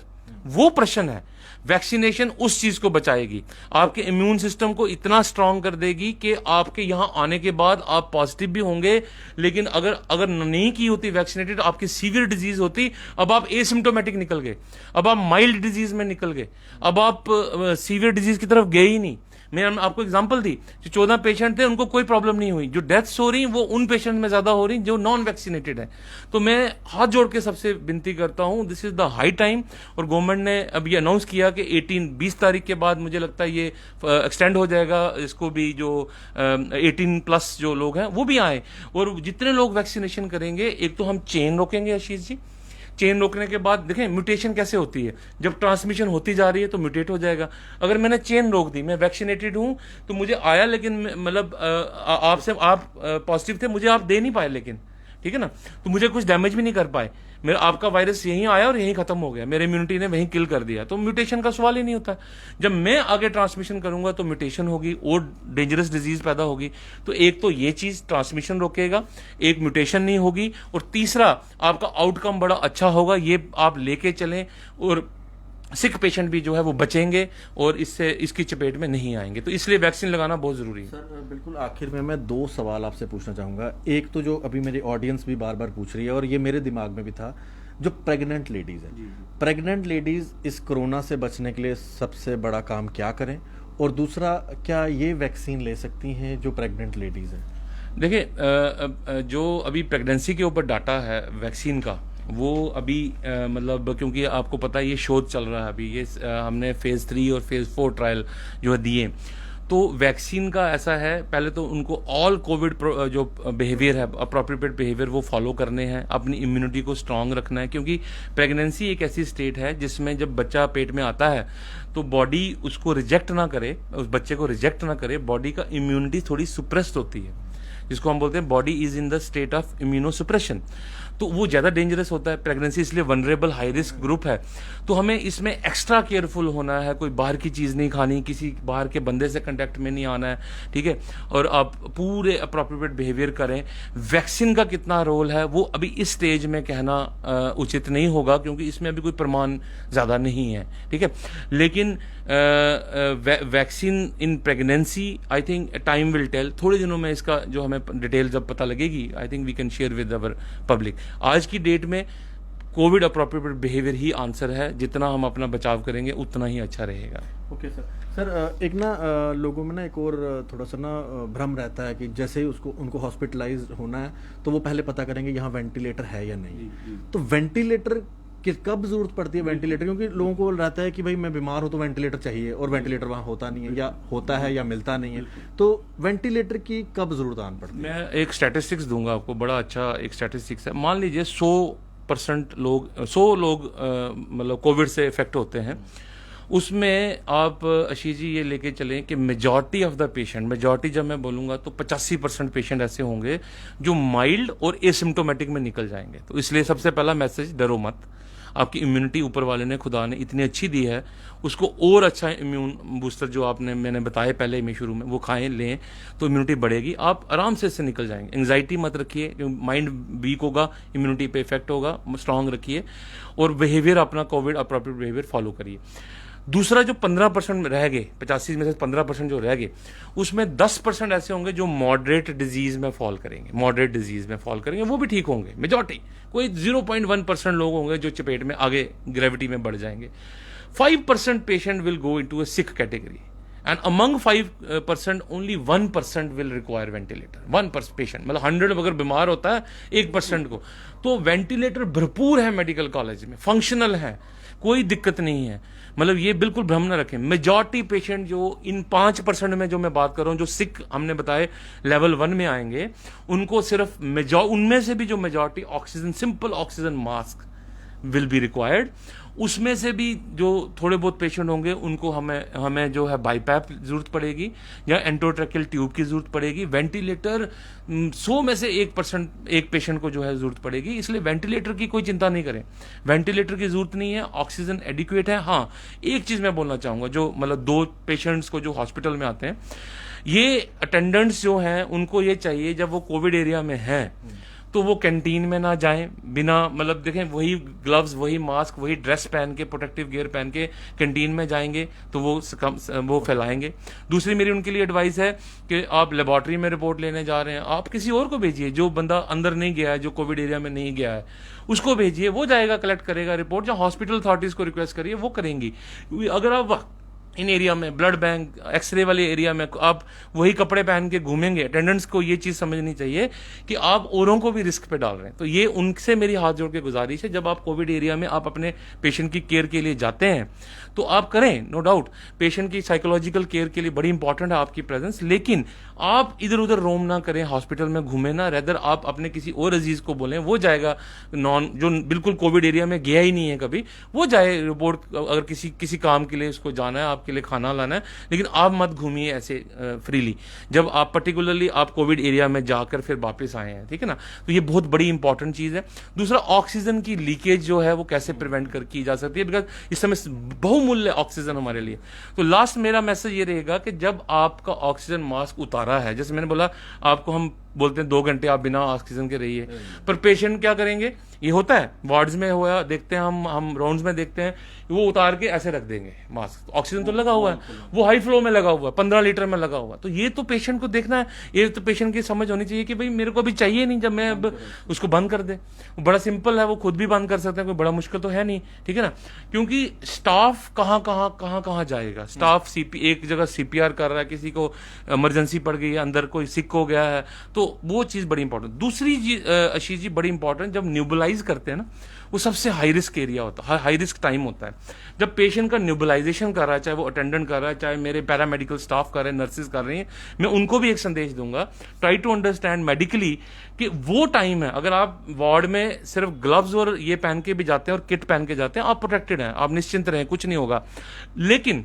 वो प्रश्न है। वैक्सीनेशन उस चीज को बचाएगी, आपके इम्यून सिस्टम को इतना स्ट्रांग कर देगी कि आपके यहां आने के बाद आप पॉजिटिव भी होंगे, लेकिन अगर नहीं की होती वैक्सीनेटेड, आपकी सीवियर डिजीज होती, अब आप एसिम्टोमेटिक निकल गए, अब आप माइल्ड डिजीज में निकल गए, अब आप सीवियर डिजीज की तरफ गए ही नहीं। मैं आपको एग्जांपल दी, जो 14 पेशेंट थे उनको कोई प्रॉब्लम नहीं हुई, जो डेथ्स हो रही वो उन पेशेंट में ज्यादा हो रही जो नॉन वैक्सीनेटेड है। तो मैं हाथ जोड़ के सबसे विनती करता हूं, this is the high time. और गवर्नमेंट ने अब ये अनाउंस किया कि 20 तारीख के बाद मुझे लगता है ये एक्सटेंड हो जाएगा, इसको भी जो 18+ जो लोग हैं वो भी आए, और जितने लोग वैक्सीनेशन करेंगे, एक तो हम चेन रोकेंगे आशीष जी। चेन रोकने के बाद देखें म्यूटेशन कैसे होती है, जब ट्रांसमिशन होती जा रही है तो म्यूटेट हो जाएगा। अगर मैंने चेन रोक दी, मैं वैक्सीनेटेड हूं तो मुझे आया, लेकिन मतलब आपसे आप पॉजिटिव थे, मुझे आप दे नहीं पाए, लेकिन ठीक है ना, तो मुझे कुछ डैमेज भी नहीं कर पाए, मेरा आपका वायरस यहीं आया और यहीं खत्म हो गया, मेरे इम्यूनिटी ने वहीं किल कर दिया, तो म्यूटेशन का सवाल ही नहीं होता। जब मैं आगे ट्रांसमिशन करूंगा तो म्यूटेशन होगी और डेंजरस डिजीज पैदा होगी। तो एक तो ये चीज ट्रांसमिशन रोकेगा, एक म्यूटेशन नहीं होगी, और तीसरा आपका आउटकम बड़ा अच्छा होगा। ये आप लेके चलें, और सिक पेशेंट भी जो है वो बचेंगे और इससे इसकी चपेट में नहीं आएंगे। तो इसलिए वैक्सीन लगाना बहुत जरूरी है। सर बिल्कुल आखिर में मैं 2 सवाल आपसे पूछना चाहूँगा। एक तो जो अभी मेरी ऑडियंस भी बार बार पूछ रही है और ये मेरे दिमाग में भी था, जो प्रेग्नेंट लेडीज़ है, प्रेग्नेंट लेडीज़ इस कोरोना से बचने के लिए सबसे बड़ा काम क्या करें, और दूसरा क्या ये वैक्सीन ले सकती हैं जो प्रेग्नेंट लेडीज़ हैं? देखिए, जो अभी प्रेगनेंसी के ऊपर डाटा है वैक्सीन का, वो अभी मतलब क्योंकि आपको पता है ये शोध चल रहा है अभी, ये हमने फेज़ 3 और फेज़ 4 ट्रायल जो है दिए। तो वैक्सीन का ऐसा है, पहले तो उनको ऑल कोविड जो बिहेवियर है, अप्रोप्रिएट बिहेवियर वो फॉलो करने हैं, अपनी इम्यूनिटी को स्ट्रांग रखना है, क्योंकि प्रेगनेंसी एक ऐसी स्टेट है जिसमें जब बच्चा पेट में आता है तो बॉडी उसको रिजेक्ट ना करे, उस बच्चे को रिजेक्ट ना करे, बॉडी का इम्यूनिटी थोड़ी सुप्रेस्ड होती है, जिसको हम बोलते हैं body is in the state of immunosuppression. तो वो ज़्यादा डेंजरस होता है प्रेगनेंसी, इसलिए वनरेबल हाई रिस्क ग्रुप है। तो हमें इसमें एक्स्ट्रा केयरफुल होना है, कोई बाहर की चीज़ नहीं खानी, किसी बाहर के बंदे से कांटेक्ट में नहीं आना है, ठीक है, और आप पूरे अप्रोप्रिएट बिहेवियर करें। वैक्सीन का कितना रोल है वो अभी इस स्टेज में कहना उचित नहीं होगा, क्योंकि इसमें अभी कोई प्रमाण ज़्यादा नहीं है, ठीक है। लेकिन vaccine in pregnancy, I think time will tell, थोड़े दिनों में इसका जो हमें डिटेल जब पता लगेगी, I think we can share with our public. आज की डेट में कोविड अप्रोप्रिएट बिहेवियर ही आंसर है, जितना हम अपना बचाव करेंगे उतना ही अच्छा रहेगा। ओके सर, एक ना लोगों में ना एक और थोड़ा सा ना भ्रम रहता है कि जैसे ही उनको हॉस्पिटलाइज होना है तो वो पहले पता करेंगे यहाँ वेंटिलेटर है या नहीं। तो वेंटिलेटर कि कब जरूरत पड़ती है वेंटिलेटर, क्योंकि लोगों को रहता है कि भाई मैं बीमार हूं तो वेंटिलेटर चाहिए, और वेंटिलेटर वहां होता नहीं है, या होता है या मिलता नहीं है, तो वेंटिलेटर की कब जरूरत आन पड़ती है? मैं एक स्टैटिस्टिक्स दूंगा आपको, बड़ा अच्छा एक स्टैटिस्टिक्स है। मान लीजिए 100% लोग मतलब कोविड से इफेक्ट होते हैं, उसमें आप आशीष जी ये लेके चलें कि majority of the patient, majority जब मैं बोलूंगा तो 85% पेशेंट ऐसे होंगे जो माइल्ड और एसिम्टोमेटिक में निकल जाएंगे। तो इसलिए सबसे पहला मैसेज, डरो मत, आपकी इम्यूनिटी ऊपर वाले ने, खुदा ने इतनी अच्छी दी है, उसको और अच्छा इम्यून बूस्टर जो मैंने बताया पहले में शुरू में, वो खाएं लें तो इम्यूनिटी बढ़ेगी, आप आराम से इससे निकल जाएंगे। एंग्जाइटी मत रखिए, क्योंकि माइंड वीक होगा, इम्यूनिटी पे इफेक्ट होगा, स्ट्रांग रखिए, और बिहेवियर अपना कोविड अप्रोप्रिएट बिहेवियर फॉलो करिए। दूसरा जो 15% रह गए, 85 में से 15% जो रह गए, उसमें 10% ऐसे होंगे जो मॉडरेट डिजीज में फॉल करेंगे, मॉडरेट डिजीज में फॉल करेंगे, वो भी ठीक होंगे। मेजॉरिटी कोई 0.1% लोग होंगे जो चपेट में आगे ग्रेविटी में बढ़ जाएंगे। 5% patient will go into a sick category, and among 5% only 1% will require ventilator. 1% patient, मतलब 100 अगर बीमार होता है 1% को, तो वेंटिलेटर भरपूर है मेडिकल कॉलेज में, फंक्शनल है, कोई दिक्कत नहीं है। मतलब ये बिल्कुल भ्रम ना रखें। मेजॉरिटी पेशेंट जो इन 5% में जो मैं बात कर रहा हूं, जो सिक हमने बताए लेवल 1 में आएंगे, उनको सिर्फ उनमें से भी जो majority oxygen, simple oxygen mask will be required. उसमें से भी जो थोड़े बहुत पेशेंट होंगे उनको हमें जो है बाईपैप जरूरत पड़ेगी या एंडोट्रैकियल ट्यूब की जरूरत पड़ेगी। वेंटिलेटर 100 में से 1% एक पेशेंट को जो है जरूरत पड़ेगी, इसलिए वेंटिलेटर की कोई चिंता नहीं करें, वेंटिलेटर की जरूरत नहीं है, ऑक्सीजन एडिक्वेट है। हाँ, एक चीज मैं बोलना चाहूंगा, जो मतलब 2 पेशेंट्स को जो हॉस्पिटल में आते हैं, ये अटेंडेंट्स जो हैं उनको ये चाहिए जब वो कोविड एरिया में हैं तो वो कैंटीन में ना जाएं बिना, मतलब देखें, वही ग्लव्स, वही मास्क, वही ड्रेस पहन के, प्रोटेक्टिव गियर पहन के कैंटीन में जाएंगे तो वो फैलाएंगे। दूसरी मेरी उनके लिए एडवाइस है कि आप लेबॉर्ट्री में रिपोर्ट लेने जा रहे हैं, आप किसी और को भेजिए, जो बंदा अंदर नहीं गया है, जो कोविड एरिया में नहीं गया है, उसको भेजिए, वो जाएगा, कलेक्ट करेगा रिपोर्ट। जो हॉस्पिटल अथॉरिटीज को रिक्वेस्ट करिए, वो करेंगी। अगर आप इन एरिया में, ब्लड बैंक, एक्सरे वाले एरिया में आप वही कपड़े पहन के घूमेंगे, अटेंडेंट्स को ये चीज समझनी चाहिए कि आप औरों को भी रिस्क पे डाल रहे हैं। तो ये उनसे मेरी हाथ जोड़ के गुजारिश है, जब आप कोविड एरिया में आप अपने पेशेंट की केयर के लिए जाते हैं तो आप करें, नो डाउट पेशेंट की साइकोलॉजिकल केयर के लिए बड़ी इंपॉर्टेंट है आपकी प्रेजेंस, लेकिन आप इधर उधर रोम ना करें, हॉस्पिटल में घूमे ना, रेदर आप अपने किसी और अजीज को बोलें, वो जाएगा, जो बिल्कुल कोविड एरिया में गया ही नहीं है कभी, वो जाए रिपोर्ट, अगर किसी काम के लिए उसको जाना है, आपके लिए खाना लाना है, लेकिन आप मत घूमिए ऐसे फ्रीली जब आप पर्टिकुलरली आप कोविड एरिया में जाकर फिर वापस आए हैं, ठीक है ना। तो ये बहुत बड़ी इंपॉर्टेंट चीज है। दूसरा, ऑक्सीजन की लीकेज जो है वो कैसे प्रिवेंट की जा सकती है, बिकॉज इस समय बहुमूल्य ऑक्सीजन हमारे लिए। तो लास्ट मेरा मैसेज ये रहेगा कि जब आपका ऑक्सीजन मास्क उतारा है, जैसे मैंने बोला आपको, हम बोलते हैं 2 घंटे आप बिना ऑक्सीजन के रहिए, पर पेशेंट क्या करेंगे, ये होता है वार्ड्स में हुआ, देखते हैं हम राउंड्स में देखते हैं, वो उतार के ऐसे रख देंगे मास्क, ऑक्सीजन तो लगा हुआ है, वो हाई फ्लो में लगा हुआ है, 15 लीटर में लगा हुआ है। तो ये तो पेशेंट को देखना है, ये तो पेशेंट की समझ होनी चाहिए कि भाई मेरे को अभी चाहिए नहीं, जब मैं अब उसको बंद कर दे। बड़ा सिंपल है, वो खुद भी बंद कर सकते हैं, कोई बड़ा मुश्किल तो है नहीं, ठीक है ना। क्योंकि स्टाफ कहाँ जाएगा, स्टाफ एक जगह CPR कर रहा है, किसी को इमरजेंसी पड़ गई है, अंदर कोई सिक हो गया है, तो वो चीज बड़ी इंपॉर्टेंट। दूसरी चीज आशीष जी बड़ी इंपॉर्टेंट, जब न्यूबलाइज करते हैं ना, वो सबसे हाई रिस्क एरिया होता है, हाई रिस्क टाइम होता है। जब पेशेंट का न्यूबलाइजेशन कर रहा है, चाहे वो अटेंडेंट कर रहा है, चाहे मेरे पैरामेडिकल स्टाफ कर रहे हैं, नर्सेज कर रही हैं, मैं उनको भी एक संदेश दूंगा, ट्राई टू अंडरस्टैंड मेडिकली कि वो टाइम है, अगर आप वार्ड में सिर्फ ग्लव्स और ये पहन के भी जाते हैं और किट पहन के जाते हैं, आप प्रोटेक्टेड हैं, आप निश्चिंत रहें, कुछ नहीं होगा। लेकिन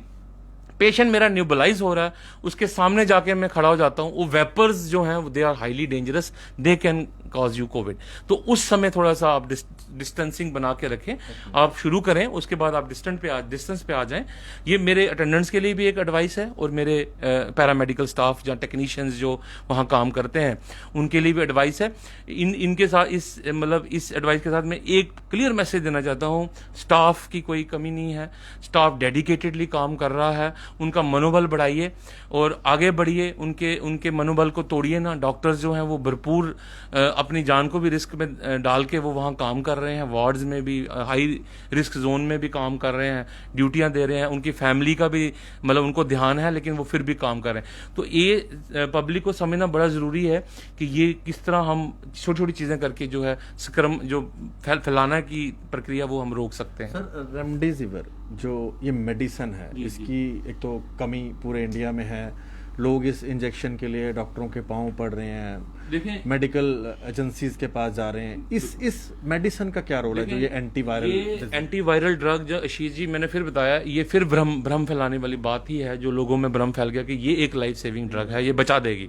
पेशेंट मेरा न्यूबलाइज हो रहा है, उसके सामने जाके मैं खड़ा हो जाता हूं, वो वेपर्स जो हैं they are highly dangerous, they can cause you covid. तो उस समय थोड़ा सा आप डिस्टेंसिंग बना के रखें, आप शुरू करें, उसके बाद आप डिस्टेंस पे आ जाएं। ये मेरे अटेंडेंट्स के लिए भी एक एडवाइस है, और मेरे पैरामेडिकल स्टाफ या टेक्नीशियंस जो वहां काम करते हैं उनके लिए भी एडवाइस है। इनके साथ इस एडवाइस के साथ मैं एक क्लियर मैसेज देना चाहता हूं, स्टाफ की कोई कमी नहीं है, स्टाफ डेडिकेटेडली काम कर रहा है, उनका मनोबल बढ़ाइए और आगे बढ़िए, उनके मनोबल को तोड़िए ना। डॉक्टर्स जो हैं वो भरपूर अपनी जान को भी रिस्क में डाल के वो वहाँ काम कर रहे हैं, वार्ड्स में भी, हाई रिस्क जोन में भी काम कर रहे हैं, ड्यूटियां दे रहे हैं, उनकी फैमिली का भी मतलब उनको ध्यान है, लेकिन वो फिर भी काम कर रहे हैं। तो ये पब्लिक को समझना बड़ा जरूरी है कि ये किस तरह हम छोटी छोटी चीजें करके जो है संक्रमण जो फैलाना की प्रक्रिया वो हम रोक सकते हैं। सर, रेमडेसिविर जो ये मेडिसिन है, इसकी एक तो कमी पूरे इंडिया में है, लोग इस इंजेक्शन के लिए डॉक्टरों के पांव पड़ रहे हैं, देखें मेडिकल एजेंसीज के पास जा रहे हैं। इस मेडिसिन का क्या रोल है, जो ये एंटीवायरल ड्रग, जो आशीष जी मैंने फिर बताया, ये फिर भ्रम फैलाने वाली बात ही है, जो लोगों में भ्रम फैल गया कि ये एक लाइफ सेविंग ड्रग है, ये बचा देगी।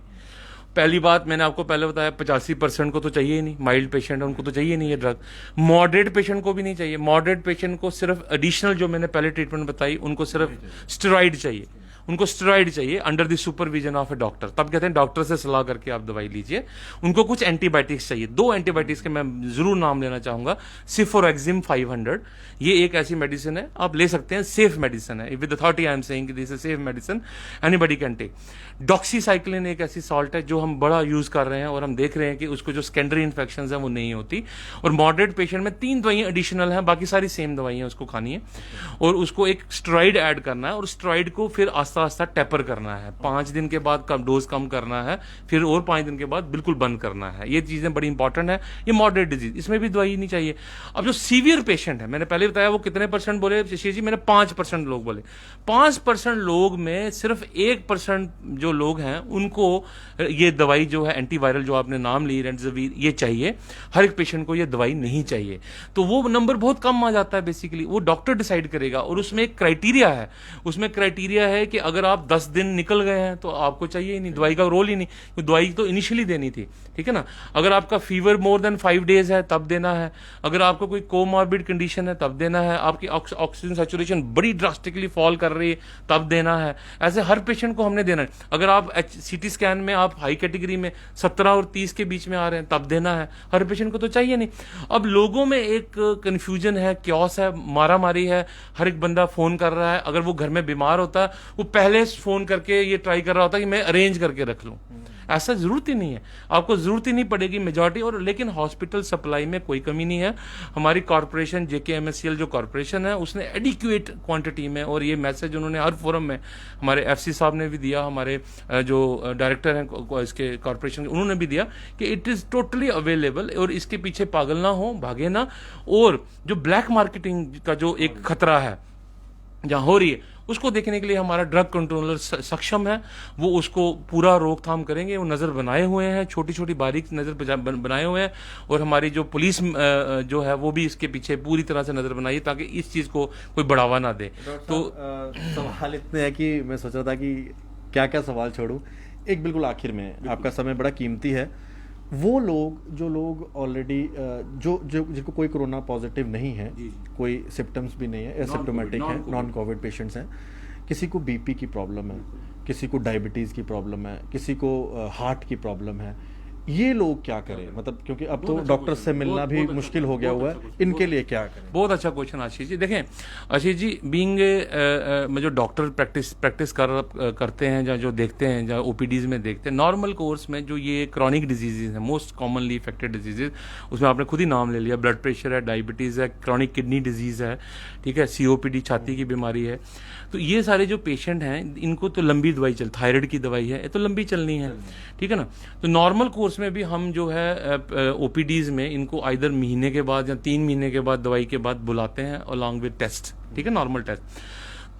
पहली बात मैंने आपको पहले बताया, 85% को तो चाहिए ही नहीं, माइल्ड पेशेंट है उनको तो चाहिए नहीं ये ड्रग, मॉडरेट पेशेंट को भी नहीं चाहिए। मॉडरेट पेशेंट को सिर्फ एडिशनल जो मैंने पहले ट्रीटमेंट बताई, उनको सिर्फ स्टेरॉइड चाहिए, उनको स्टेरॉइड चाहिए under the supervision of A doctor. तब कहते हैं डॉक्टर से सलाह करके आप दवाई लीजिए। उनको कुछ एंटीबायोटिक्स चाहिए, 2 एंटीबायोटिक्स के मैं जरूर नाम लेना चाहूंगा। सिफोरेक्सिम 500, ये एक ऐसी मेडिसिन है, आप ले सकते हैं, सेफ मेडिसिन है, with authority I am saying this is safe medicine, anybody can take. Doxycycline एक ऐसी सॉल्ट है जो हम बड़ा यूज कर रहे हैं, और हम देख रहे हैं कि उसको जो सेकेंडरी इन्फेक्शन है वो नहीं होती। और मॉडरेट पेशेंट में 3 दवाइयां एडिशनल हैं, बाकी सारी सेम दवाइयां उसको खानी है, और उसको एक स्टेरॉइड ऐड करना है, और स्टेरॉइड को फिर आस्ते आस्ता आस्ता टेपर करना है, 5 दिन के बाद डोज कम करना है, फिर और 5 दिन के बाद बिल्कुल बंद करना है। ये चीजें बड़ी इंपॉर्टेंट है। ये मॉडरेट डिजीज, इसमें भी दवाई नहीं चाहिए। अब जो सीवियर पेशेंट है, मैंने पहले बताया वो कितने परसेंट बोले शशि जी, मैंने 5% लोग बोले। 5% लोग में सिर्फ 1% जो लोग हैं उनको ये दवाई जो है एंटीवायरल जो आपने नाम ली रेमडेसिविर, ये चाहिए। हर एक पेशेंट को ये दवाई नहीं चाहिए। तो वो नंबर बहुत कम आ जाता है। बेसिकली वो डॉक्टर डिसाइड करेगा, और उसमें एक क्राइटेरिया है। उसमें क्राइटेरिया है कि अगर आप 10 दिन निकल गए हैं तो आपको चाहिए ही नहीं, दवाई का रोल ही नहीं। तो दवाई तो इनिशियली देनी थी, ठीक है ना। अगर आपका फीवर मोर देन 5 डेज है तब देना है। अगर आपको कोई कोमॉर्बिड कंडीशन है तब देना है। आपकी ऑक्सीजन सैचुरेशन बड़ी ड्रास्टिकली फॉल कर रही है तब देना है। ऐसे हर पेशेंट को हमने देना है। अगर आप सीटी स्कैन में आप हाई कैटेगरी में 17 और 30 के बीच में आ रहे हैं तब देना है। हर पेशेंट को तो चाहिए नहीं। अब लोगों में एक कंफ्यूजन है, क्योस है, मारा मारी है। हर एक बंदा फोन कर रहा है। अगर वो घर में बीमार होता है वो पहले फोन करके ये ट्राई कर रहा होता है कि मैं अरेंज करके रख लूं। ऐसा जरूरत ही नहीं है, आपको जरूरत ही नहीं पड़ेगी मेजॉरिटी। और लेकिन हॉस्पिटल सप्लाई में कोई कमी नहीं है। हमारी कॉर्पोरेशन JKMSCL जो कॉर्पोरेशन है उसने एडिक्वेट क्वांटिटी में, और ये मैसेज उन्होंने हर फोरम में, हमारे FC साहब ने भी दिया, हमारे जो डायरेक्टर हैं इसके कॉर्पोरेशन के उन्होंने भी दिया कि इट इज टोटली अवेलेबल, और इसके पीछे पागल ना हो, भागे ना। और जो ब्लैक मार्केटिंग का जो एक खतरा है जहां हो रही है उसको देखने के लिए हमारा ड्रग कंट्रोलर सक्षम है। वो उसको पूरा रोकथाम करेंगे। वो नजर बनाए हुए हैं, छोटी छोटी बारीक नजर बनाए हुए हैं। और हमारी जो पुलिस जो है वो भी इसके पीछे पूरी तरह से नजर बनाई ताकि इस चीज को कोई बढ़ावा ना दे। तो सवाल इतने हैं कि मैं सोच रहा था कि क्या क्या सवाल छोड़ूं। एक बिल्कुल आखिर में, आपका समय बड़ा कीमती है। वो लोग जो लोग ऑलरेडी जो जिनको कोई कोरोना पॉजिटिव नहीं है, कोई सिम्टम्स भी नहीं है, एसिम्प्टोमेटिक है, नॉन कोविड पेशेंट्स हैं, किसी को BP की प्रॉब्लम है, किसी को डायबिटीज़ की प्रॉब्लम है, किसी को हार्ट की प्रॉब्लम है, ये लोग क्या करें? मतलब क्योंकि अब तो डॉक्टर से मिलना भी मुश्किल हो गया हुआ है, इनके लिए क्या करें? बहुत अच्छा क्वेश्चन आशीष जी। देखें आशीष जी, बीइंग जो डॉक्टर प्रैक्टिस करते हैं या जो देखते हैं, जो OPDs में देखते हैं, नॉर्मल कोर्स में जो ये क्रॉनिक डिजीजेज हैं, मोस्ट कॉमनली इफेक्टेड डिजीजेज, उसमें आपने खुद ही नाम ले लिया, ब्लड प्रेशर है, डायबिटीज़ है, क्रॉनिक किडनी डिजीज़ है, ठीक है, COPD छाती की बीमारी है। तो ये सारे जो पेशेंट हैं इनको तो लंबी दवाई थायराइड की दवाई है, ये तो लंबी चलनी है, ठीक है ना। तो नॉर्मल कोर्स में भी हम जो है OPDs में इनको आइदर महीने के बाद या 3 महीने के बाद दवाई के बाद बुलाते हैं अलॉन्ग विद टेस्ट, ठीक है, नॉर्मल टेस्ट।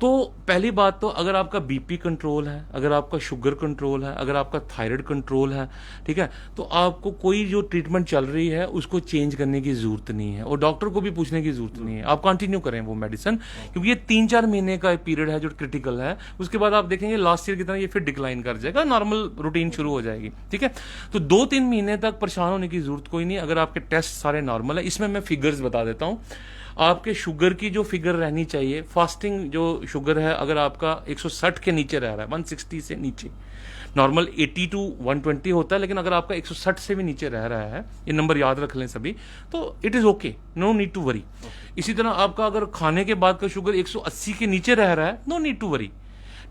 तो पहली बात तो अगर आपका BP कंट्रोल है, अगर आपका शुगर कंट्रोल है, अगर आपका थायराइड कंट्रोल है, ठीक है, तो आपको कोई जो ट्रीटमेंट चल रही है उसको चेंज करने की जरूरत नहीं है, और डॉक्टर को भी पूछने की जरूरत नहीं है। आप कंटिन्यू करें वो मेडिसिन, क्योंकि ये 3-4 महीने का पीरियड है जो क्रिटिकल है। उसके बाद आप देखेंगे लास्ट ईयर की तरह ये फिर डिक्लाइन कर जाएगा, नॉर्मल रूटीन शुरू हो जाएगी, ठीक है। तो 2-3 महीने तक परेशान होने की जरूरत कोई नहीं, अगर आपके टेस्ट सारे नॉर्मल है। इसमें मैं फिगर्स बता देता हूँ। आपके शुगर की जो फिगर रहनी चाहिए, फास्टिंग जो शुगर है, अगर आपका 160 के नीचे रह रहा है, 160 से नीचे, नॉर्मल 80 to 120 होता है, लेकिन अगर आपका 160 से भी नीचे रह रहा है, ये नंबर याद रख लें सभी, तो it is okay, no need to worry. इसी तरह आपका अगर खाने के बाद का शुगर 180 के नीचे रह रहा है, नो नीड टू वरी,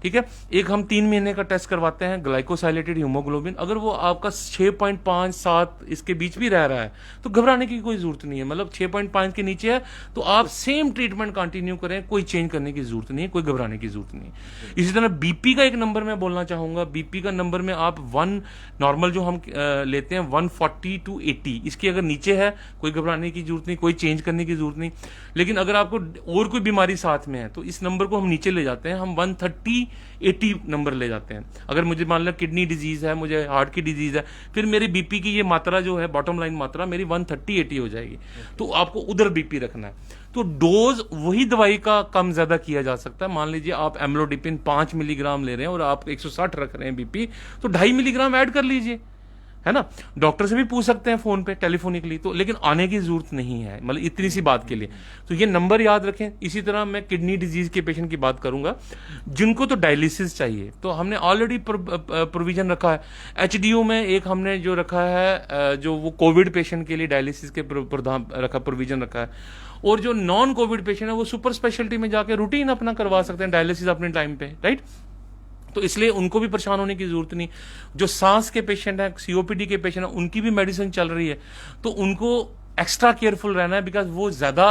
ठीक है। एक हम 3 महीने का टेस्ट करवाते हैं ग्लाइकोसाइलेटेड हीमोग्लोबिन, अगर वो आपका 6.5-7 इसके बीच भी रह रहा है तो घबराने की कोई जरूरत नहीं है। मतलब 6.5 के नीचे है तो आप सेम ट्रीटमेंट कंटिन्यू करें, कोई चेंज करने की जरूरत नहीं है, कोई घबराने की जरूरत नहीं है। इसी तरह BP का एक नंबर मैं बोलना चाहूंगा। BP का नंबर में आप 1 नॉर्मल जो हम लेते हैं 140 to 80, इसकी अगर नीचे है कोई घबराने की जरूरत नहीं, कोई चेंज करने की जरूरत नहीं। लेकिन अगर आपको और कोई बीमारी साथ में है तो इस नंबर को हम नीचे ले जाते हैं, हम 130-80 नंबर ले जाते हैं। अगर मुझे मान लो किडनी डिजीज है, मुझे हार्ट की डिजीज है, फिर मेरी BP की ये मात्रा जो है, बॉटम लाइन मात्रा मेरी 130-80 हो जाएगी, तो आपको उधर BP रखना है। तो डोज वही दवाई का कम ज्यादा किया जा सकता है। मान लीजिए आप एम्लोडिपिन 5 मिलीग्राम ले रहे हैं और आप 160 रख रहे हैं BP, तो 2.5 मिलीग्राम ऐड कर लीजिए, है ना। डॉक्टर से भी पूछ सकते हैं फोन पे टेलीफोनिकली, तो लेकिन आने की जरूरत नहीं है, मतलब इतनी सी बात के लिए। तो ये नंबर याद रखें। इसी तरह मैं किडनी डिजीज के पेशेंट की बात करूंगा, जिनको तो डायलिसिस चाहिए, तो हमने ऑलरेडी प्रोविजन रखा है। HDU में एक हमने जो रखा है, जो वो कोविड पेशेंट के लिए डायलिसिस के प्रोविजन रखा है। और जो नॉन कोविड पेशेंट है वो सुपर स्पेशलिटी में जाके रूटीन अपना करवा सकते हैं डायलिसिस अपने टाइम पे, राइट। तो इसलिए उनको भी परेशान होने की जरूरत नहीं। जो सांस के पेशेंट हैं, COPD के पेशेंट हैं, उनकी भी मेडिसिन चल रही है, तो उनको एक्स्ट्रा केयरफुल रहना है, बिकॉज वो ज्यादा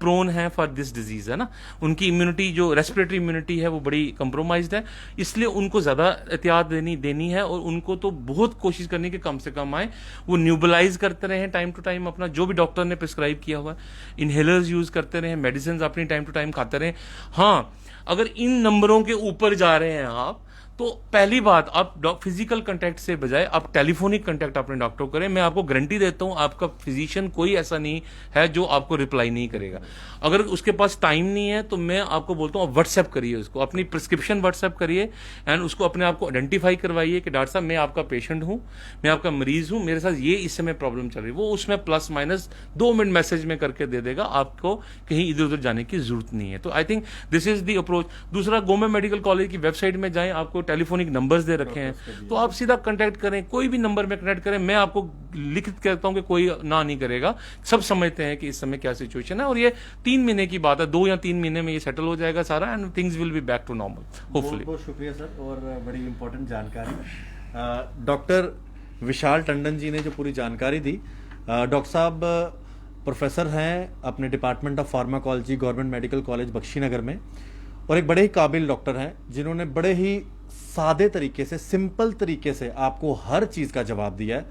प्रोन है फॉर दिस डिजीज, है ना, उनकी इम्यूनिटी जो रेस्पिरेटरी इम्यूनिटी है वो बड़ी कंप्रोमाइज्ड है, इसलिए उनको ज्यादा एहतियात देनी है और उनको तो बहुत कोशिश करनी कि कम से कम आए, वो न्यूबलाइज करते रहे टाइम टू टाइम अपना जो भी डॉक्टर ने प्रिस्क्राइब किया हुआ है, इनहेलर्स यूज करते रहे, मेडिसिन अपनी टाइम टू टाइम खाते रहे। हाँ, अगर इन नंबरों के ऊपर जा रहे हैं आप, तो पहली बात आप फिजिकल कांटेक्ट से बजाय आप टेलीफोनिक कांटेक्ट अपने डॉक्टर को करें। मैं आपको गारंटी देता हूं आपका फिजिशियन कोई ऐसा नहीं है जो आपको रिप्लाई नहीं करेगा। अगर उसके पास टाइम नहीं है तो मैं आपको बोलता हूं व्हाट्सएप करिए, उसको अपनी प्रिस्क्रिप्शन व्हाट्सएप करिए एंड उसको अपने आप को आइडेंटिफाई करवाइए कि डॉक्टर साहब मैं आपका पेशेंट हूं, मैं आपका मरीज हूं, मेरे साथ ये इस समय प्रॉब्लम चल रही है। वो उसमें प्लस माइनस 2 मिनट मैसेज में करके दे देगा, आपको कहीं इधर उधर जाने की जरूरत नहीं है। तो I think this is the approach. दूसरा, गवर्नमेंट मेडिकल कॉलेज की वेबसाइट में जाएं, आपको टेलीफोनिक नंबर्स दे रखे हैं, तो आप सीधा कांटेक्ट करें, कोई भी नंबर में कनेक्ट करें। मैं आपको लिखित कहता हूं कि कोई ना नहीं करेगा, सब समझते हैं कि इस समय क्या सिचुएशन है और ये 3 महीने की बात है, 2 या 3 महीने में ये सेटल हो जाएगा सारा and things will be back to normal hopefully. बहुत शुक्रिया सर, और बड़ी इंपॉर्टेंट जानकारी डॉक्टर विशाल टंडन जी ने जो पूरी जानकारी दी। डॉक्टर साहब प्रोफेसर हैं अपने department of pharmacology government medical college Bakshi Nagar में, और एक बड़े ही काबिल डॉक्टर हैं जिन्होंने बड़े ही सादे तरीके से, सिंपल तरीके से आपको हर चीज़ का जवाब दिया है।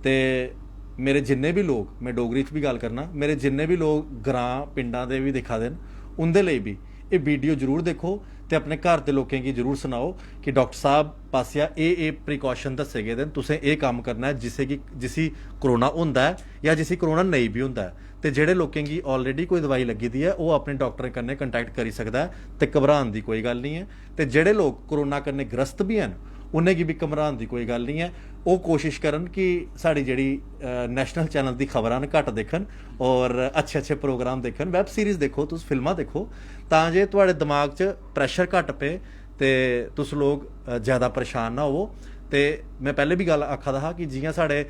तो मेरे जिन्ने भी लोग, मैं डोगरी च भी गल करना, मेरे जिन्ने भी लोग ग्रां पिंडां दे भी दिखा देन, उंदे लेई भी ये वीडियो जरूर देखो ते अपने घर के लोगों की जरूर सुनाओ कि डॉक्टर साहब पासिया ये प्रिकॉशन दस्से गए दिन, तुसें ये काम करना है जिसे कि जिसी कोरोना होंदा है या जिसी कोरोना नहीं भी होंदा है। तो जेडे लोगों की ऑलरेडी कोई दवाई लगी दी है वो अपने डॉक्टर कन्नै कंटैक्ट करी सकता है, तो घबराने की कोई गल नहीं है। तो जेडे लोग कोरोना कन्नै ग्रस्त भी हैं उन्हें भी घबराने की कोई गल नहीं है। वो कोशिश करन कि साड़ी जेड़ी नैशनल चैनल की खबरां न घट देखन और अच्छे अच्छे प्रोग्राम देखन, वैब सीरीज़ देखो, तुस फिल्मां देखो, तां जे तुहाडे दिमाग च प्रैशर घट पे ते तुस लोग ज़्यादा परेशान ना हो। तो मैं पहले भी गल आखा दा हा कि जियां साढ़े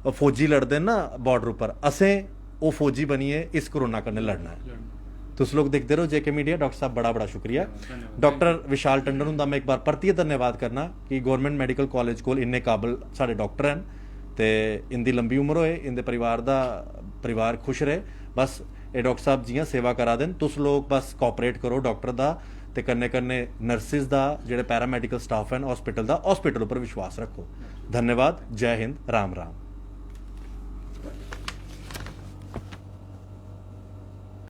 फौजी लड़दे ना बॉर्डर उपर, असें वो फौजी बनिए इस कोरोना कन्नै लड़ना है। तुस लोग देखते रहो जेके मीडिया। डॉक्टर साहब बड़ा बड़ा शुक्रिया। डॉक्टर विशाल टंडन हुंदा मैं एक बार परतियै धन्यवाद करना कि गवर्नमेंट मेडिकल कॉलेज कोल इन्ने काबल साढ़े डॉक्टर हैं, ते इंदी लंबी उम्र होए, इंदे परिवार खुश रहे। बस ये डॉक्टर साहब जियां सेवा करा देन, तुस लोग बस कोऑपरेट करो डॉक्टर दा ते कन्नै कन्नै नर्सिस दा, जेह्ड़े पैरामेडिकल स्टाफ हैं हॉस्पिटल दा, हॉस्पिटल उपर विश्वास रखो। धन्यवाद। जय हिंद, राम राम।